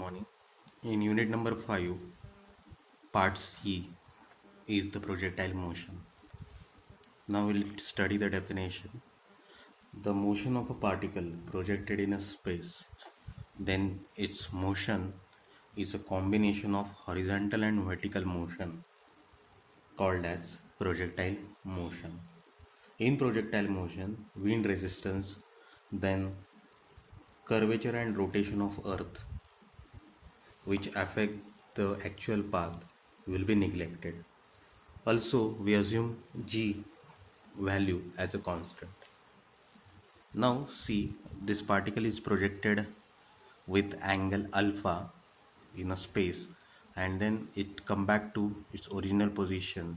morning. In unit number 5, part C is the projectile motion. Now we'll study the definition. The motion of a particle projected in a space, then its motion is a combination of horizontal and vertical motion called as projectile motion. In projectile motion, wind resistance, then curvature and rotation of earth which affect the actual path will be neglected. Also, we assume g value as a constant. Now see, this particle is projected with angle alpha in a space, and then it come back to its original position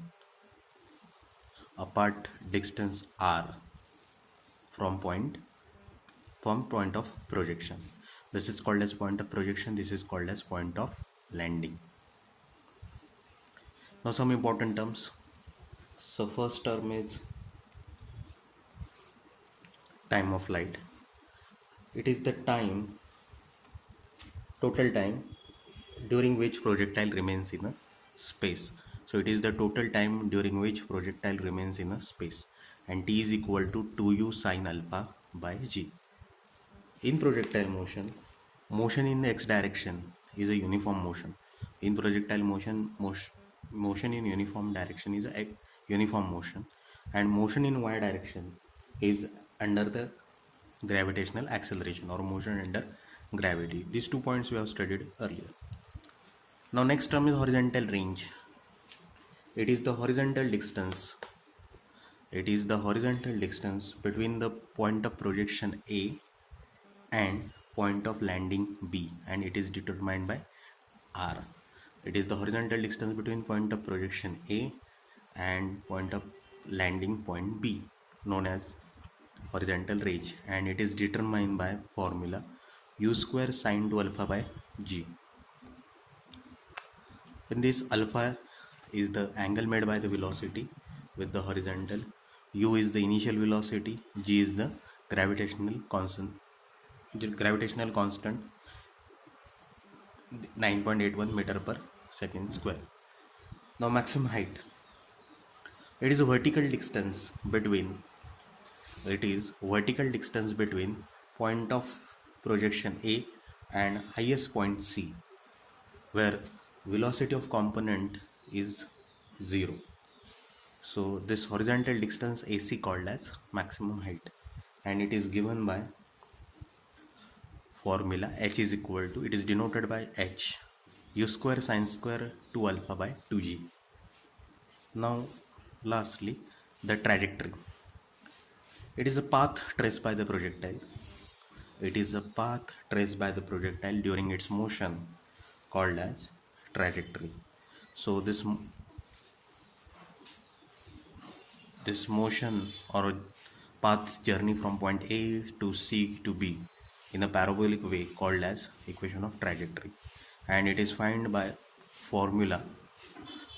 apart distance r from point of projection. This is called as point of projection, this is called as point of landing. Now some important terms. So first term is time of flight. It is the total time during which projectile remains in a space. So it is the total time during which projectile remains in a space, and t is equal to 2u sine alpha by g. In projectile motion, motion in the x direction is a uniform motion. In projectile motion, motion in uniform direction is a uniform motion, and motion in y direction is under the gravitational acceleration or motion under gravity. These 2 points we have studied earlier. Now next term is horizontal range. It is the horizontal distance. It is the horizontal distance between the point of projection A and point of landing B, and it is determined by r. It is the horizontal distance between point of projection A and point of landing point B, known as horizontal range, and it is determined by formula u square sine 2 alpha by g. In this, alpha is the angle made by the velocity with the horizontal, u is the initial velocity, g is the gravitational constant 9.81 meter per second square. Now maximum height. It is vertical distance between point of projection A and highest point C, where velocity of component is 0. So this horizontal distance AC called as maximum height, and it is given by formula h is equal to, it is denoted by h, u square sine square 2 alpha by 2g. Now lastly, the trajectory. It is a path traced by the projectile. It is a path traced by the projectile during its motion called as trajectory. So this motion or path journey from point A to C to B in a parabolic way called as equation of trajectory, and it is found by formula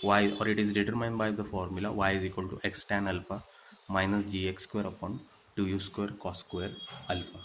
y, or it is determined by the formula y is equal to x tan alpha minus gx square upon 2u square cos square alpha.